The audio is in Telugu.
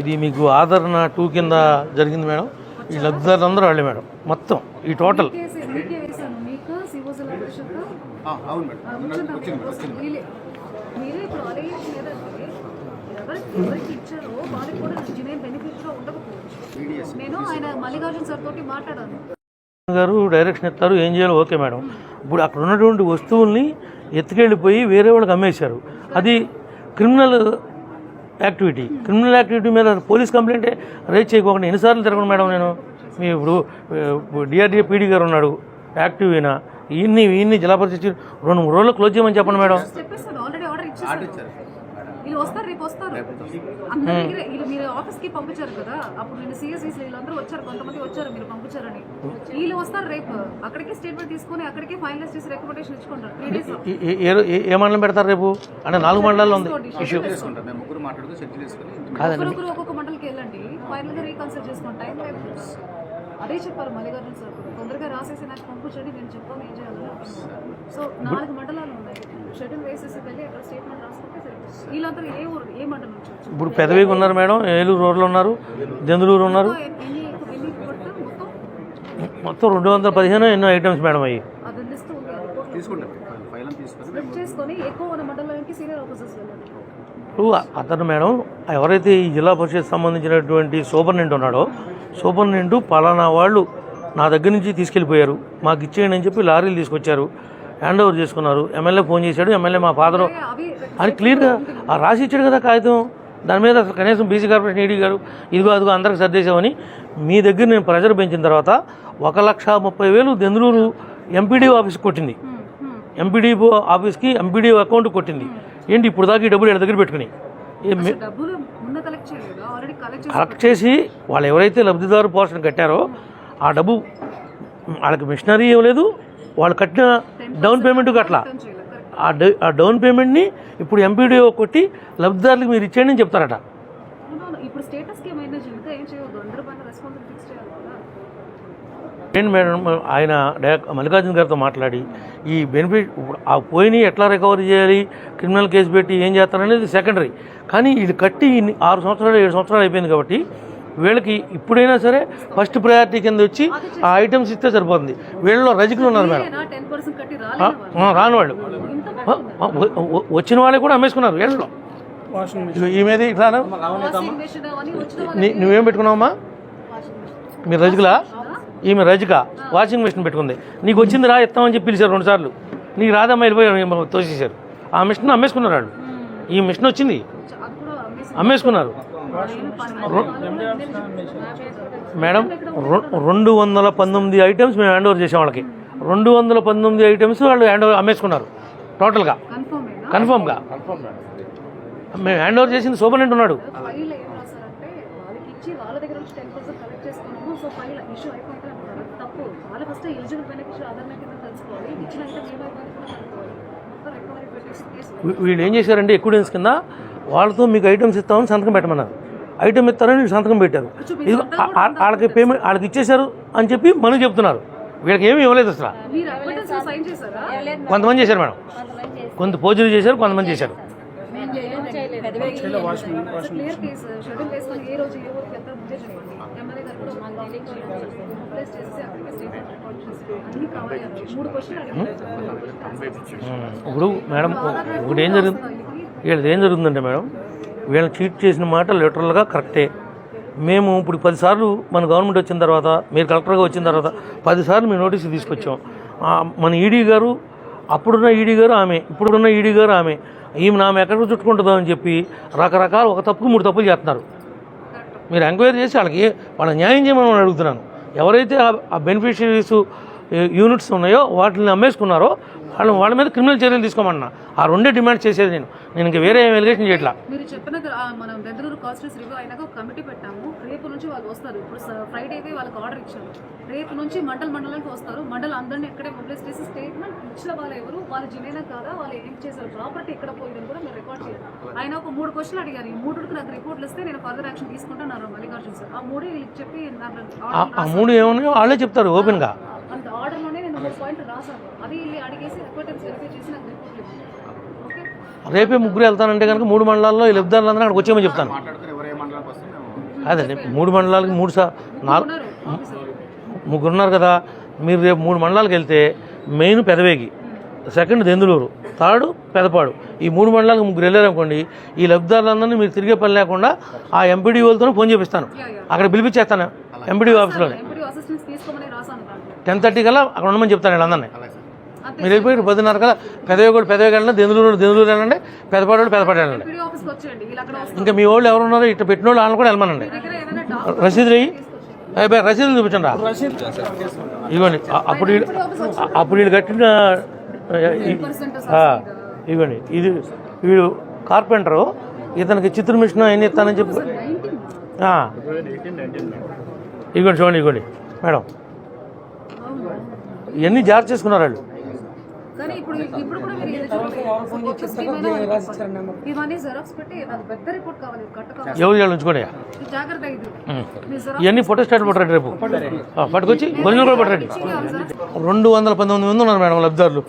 ఇది మీకు ఆదరణ 2 కింద జరిగింది మేడం. ఈ లబ్ధిదారులందరూ వాళ్ళే మేడం. మొత్తం ఈ టోటల్ గారు డైరెక్షన్ ఇస్తారు, ఏం చేయాలో ఓకే మేడం. ఇప్పుడు అక్కడ ఉన్నటువంటి వస్తువుల్ని ఎత్తుకెళ్ళిపోయి వేరే వాళ్ళకి అమ్మేశారు. అది క్రిమినల్ యాక్టివిటీ మీద పోలీస్ కంప్లైంట్ రైజ్ చేయకోకుండా ఎన్నిసార్లు తిరగను మేడం నేను. మీ ఇప్పుడు డిఆర్డీఏ పీడీ గారు ఉన్నాడు, యాక్టివ్ అయినా ఈయన్ని జిల్లా పరిషత్ 2-3 రోజులు క్లోజ్ చేయమని చెప్పండి మేడం. వీళ్ళు వస్తారు, రేపు వస్తారు. మీరు ఆఫీస్కి పంపించారు కదా, అప్పుడు నేను సిఎస్ఈ వీళ్ళందరూ వచ్చారు, కొంతమంది వచ్చారు మీరు పంపించారని. వీళ్ళు వస్తారు రేపు, అక్కడికే స్టేట్మెంట్ తీసుకుని అక్కడికే ఫైనలైజ్ చేసి రికమెండేషన్ ఇచ్చుకుంటారు. ఏ మండలం పెడతారు రేపు అంటే 4 మండలాల్లో ఉంది ఇష్యూ. ఒకరొకరు ఒక్కొక్క మండలికి వెళ్ళండి, ఫైనల్ గా రీకన్సిడర్ చేసుకోండి. టైం లేదు. అదే చెప్పారు మల్లికార్జున సార్, తొందరగా రాసేసి నాకు పంపించండి, నేను చెప్పాను ఏం చేయాలని. సో 4 మండలాలు ఉన్నాయి, షెడ్యూల్ వేసేసి వెళ్ళి అక్కడ స్టేట్మెంట్ రాసుకుంటే వీళ్ళందరూ ఏ మండలం నుంచి ఇప్పుడు పెదవికి ఉన్నారు మేడం, ఏలూరు రోడ్లో ఉన్నారు, దెందులూరు ఉన్నారు. మొత్తం 215 ఎన్నో ఐటమ్స్ మేడం. అయ్యి అతను మేడం ఎవరైతే ఈ జిల్లా పరిషత్ సంబంధించినటువంటి సూపరింటెండెంట్ ఉన్నాడో, సూపరింటెండెంట్ పలానా వాళ్ళు నా దగ్గర నుంచి తీసుకెళ్ళిపోయారు, మాకు ఇచ్చేయండి అని చెప్పి లారీలు తీసుకొచ్చారు, హ్యాండ్ ఓవర్ చేసుకున్నారు. ఎమ్మెల్యే ఫోన్ చేశాడు, ఎమ్మెల్యే మా ఫాదరు అని క్లియర్గా రాసి ఇచ్చాడు కదా కాగితం. దాని మీద కనీసం బీసీ కార్పొరేషన్ ఈడీ గారు ఇదిగో అదిగో అందరికి సర్దేశామని మీ దగ్గర నేను ప్రెజర్ పెంచిన తర్వాత 1,30,000 దెందులూరు ఎంపీడీఓ ఆఫీస్కి కొట్టింది, ఎంపీడీఓ ఆఫీస్కి ఎంపీడీఓ అకౌంట్ కొట్టింది. ఏంటి ఇప్పుడు దాకా ఈ డబ్బులు వీళ్ళ దగ్గర పెట్టుకుని కలెక్ట్ చేసి వాళ్ళు ఎవరైతే లబ్ధిదారు పోర్షన్ కట్టారో ఆ డబ్బు వాళ్ళకి మిషనరీ ఇవ్వలేదు, వాళ్ళు కట్టిన డౌన్ పేమెంట్ కట్టలా. ఆ డౌన్ పేమెంట్ని ఇప్పుడు ఎంపీడీఓ కొట్టి లబ్ధిదారులకు మీరు ఇచ్చేయండి అని చెప్తారట. ఏంటి మేడం ఆయన మల్లికార్జున గారితో మాట్లాడి ఈ బెనిఫిట్ ఆ పోయిన ఎట్లా రికవరీ చేయాలి, క్రిమినల్ కేసు పెట్టి ఏం చేస్తారనేది సెకండరీ. కానీ ఇది కట్టి 6 సంవత్సరాలు 7 సంవత్సరాలు అయిపోయింది కాబట్టి వీళ్ళకి ఇప్పుడైనా సరే ఫస్ట్ ప్రయారిటీ కింద వచ్చి ఆ ఐటమ్స్ ఇస్తే సరిపోతుంది. వీళ్ళలో రజకులు ఉన్నారు మేడం, రాని వాళ్ళు వచ్చిన వాళ్ళే కూడా అమ్మేసుకున్నారు వీళ్ళలో. ఈ మీద ఇట్లా నువ్వేం పెట్టుకున్నావమ్మా? మీరు రజకులా? ఈమె రజక వాషింగ్ మిషన్ పెట్టుకుంది. నీకు వచ్చింది రా ఇస్తామని చెప్పి పిలిచారు 2 సార్లు, నీకు రాదమ్మా వెళ్ళిపోయి తోసేశారు. ఆ మిషన్ అమ్మేసుకున్నారు వాళ్ళు. ఈ మిషన్ వచ్చింది అమ్మేసుకున్నారు మేడం. 219 ఐటమ్స్ మేము హ్యాండ్ ఓవర్ చేసాం వాళ్ళకి. 219 ఐటమ్స్ వాళ్ళు హ్యాండ్ ఓవర్ అమ్మేసుకున్నారు టోటల్గా, కన్ఫర్మ్గా. మేము హ్యాండ్ ఓవర్ చేసింది సూపరింటెండెంట్ ఉన్నాడు. వీళ్ళు ఏం చేశారంటే ఎక్విడెన్స్ కింద వాళ్ళతో మీకు ఐటమ్స్ ఇస్తామని సంతకం పెట్టమన్నారు. ఐటమ్ ఇస్తారని సంతకం పెట్టారు. ఇది వాళ్ళకి పేమెంట్ వాళ్ళకి ఇచ్చేశారు అని చెప్పి మనం చెప్తున్నారు. వీళ్ళకి ఏమీ ఇవ్వలేదు అసలు. కొంతమంది చేశారు మేడం, కొంత పోజులు చేశారు, కొంతమంది చేశారు. ఇప్పుడు మేడం ఒకటి వీళ్ళది ఏం జరుగుతుందంటే మేడం, వీళ్ళని చీట్ చేసిన మాట లిటరల్గా కరెక్టే. మేము ఇప్పుడు 10 సార్లు మన గవర్నమెంట్ వచ్చిన తర్వాత, మీరు కలెక్టర్గా వచ్చిన తర్వాత 10 సార్లు మేము నోటీసు తీసుకొచ్చాం. మన ఈడీ గారు, అప్పుడున్న ఈడీ గారు ఆమె, ఇప్పుడున్న ఈడీ గారు ఆమె, ఈమె ఆమె ఎక్కడ చుట్టుకుంటుందో అని చెప్పి రకరకాల ఒక తప్పుకు 3 తప్పులు చేస్తున్నారు. మీరు ఎంక్వైరీ చేసి వాళ్ళ న్యాయం చేయమని అడుగుతున్నాను. ఎవరైతే ఆ బెనిఫిషరీస్ యూనిట్స్ ఉన్నాయో వాటిని అమ్మేసుకున్నారో వాళ్ళ మీద క్రిమినల్ చర్యలు తీసుకోమన్నా. ఆ 2 డిమాండ్ చేసేది నేను ఇంకా వేరే ఎలిగేషన్ చేయట్లా. మీరు చెప్పిన మనం బెంగళూరు కాస్టెస్ రివ్యూ అయినాక ఒక కమిటీ పెట్టాము. రేపు నుంచి వాళ్ళు వస్తారు. ఇప్పుడు ఫ్రైడేకి వాళ్ళకి ఆర్డర్ ఇచ్చారు. రేపు నుంచి మండలానికి వస్తారు. మండలం అందరినీ ఎక్కడే మొబిలైజ్ చేసి స్టేట్మెంట్ ఇచ్చిన వాళ్ళు ఎవరు, వాళ్ళు జినేనా కాదా, వాళ్ళు ఏం చేశారు, ప్రాపర్టీ ఎక్కడ పోయిందని కూడా మీరు రికార్డ్ చేయాలి. ఆయన ఒక 3 క్వశ్చన్లు అడిగారు. ఈ 3కి నాకు రిపోర్ట్లు ఇస్తే నేను ఫర్దర్ యాక్షన్ తీసుకుంటాను మల్లికార్జున సార్. ఆ 3 వీళ్ళకి చెప్పి ఆ 3 ఏమన్నాయో వాళ్ళే చెప్తారు ఓపెన్గా. అంత ఆర్డర్లోనే నేను 3 పాయింట్లు రాశాను. అది వీళ్ళు అడిగేసి రిపోర్ట్స్ వెరిఫై చేసి నాకు రిపోర్ట్లు ఇవ్వండి. ఓకే, రేపే 3 వెళ్తానంటే కనుక 3 మండలాల్లో ఈ లబ్ధిదారులందరూ అక్కడికి వచ్చేయమని చెప్తాను. కాదండి 3 మండలాలకి 3 ఉన్నారు ఆఫీసర్. ముగ్గురున్నారు కదా, మీరు రేపు 3 మండలాలకు వెళ్తే main Pedavegi, second Denduluru, third Pedapadu, ఈ 3 మండలాలకు ముగ్గురు వెళ్ళారనుకోండి, ఈ లబ్ధిదారులందరినీ మీరు తిరిగే పని లేకుండా ఆ ఎంపీడీ వాళ్ళతోనే ఫోన్ చేపిస్తాను, అక్కడ పిలిపించేస్తాను ఎంపీడీ ఆఫీస్లోనే. ఎంపీడీ అసిస్టెన్స్ తీసుకోమని రాసాను దాంట్లో. 10:30 కల్లా అక్కడ ఉండమని చెప్తాను వీళ్ళందరినీ. అంతే. మీరు వెళ్ళిపోయి 10:30 కల్లా పెదవేగి వెళ్ళండి, దెందులూరు వెళ్ళండి, పెదపాడు వెళ్ళండి. ఎంపీడీ ఆఫీస్కి వచ్చేయండి, వీళ్ళు అక్కడ వస్తారు. ఇంకా మీ వాళ్ళు ఎవరు ఉన్నారో ఇట్లా పెట్టిన వాళ్ళు వాళ్ళని కూడా వెళ్ళమనండి. మీ దగ్గర ఏదైనా డాక్యుమెంట్ రసీదులు అయ్యి అయిపోయి రసీదులు చూపించండి రా. ఇవ్వండి అప్పుడు వీళ్ళు కట్టిన ఇవ్వండి. ఇది వీడు కార్పెంటరు, ఇతనికి చిత్ర మిషన్ ఎన్ని ఇస్తానని చెప్పి ఇవ్వండి. చూడండి ఇవ్వండి మేడం, ఇవన్నీ జాగ్రత్త చేసుకున్నారు వాళ్ళు. కానీ ఇప్పుడు కూడా మీరు eligible. ఒక్క scheme అయినా వాళ్ళకి ఇవన్నీ జెరాక్స్ పెట్టి నాకు పెద్ద రిపోర్ట్ కావాలి, కట్ట కావాలి. ఎవరు చేయాలి ఉంచుకోండి. ఈ జాగ్రత్త ఇది. మీ జెరాక్స్ ఇవన్నీ ఫోటో స్టాట్ పట్టండి, రేపు పట్టుకొచ్చి ఒరిజినల్ కూడా పట్టండి. 219 మంది ఉన్నారు మేడం లబ్ధిదారులు.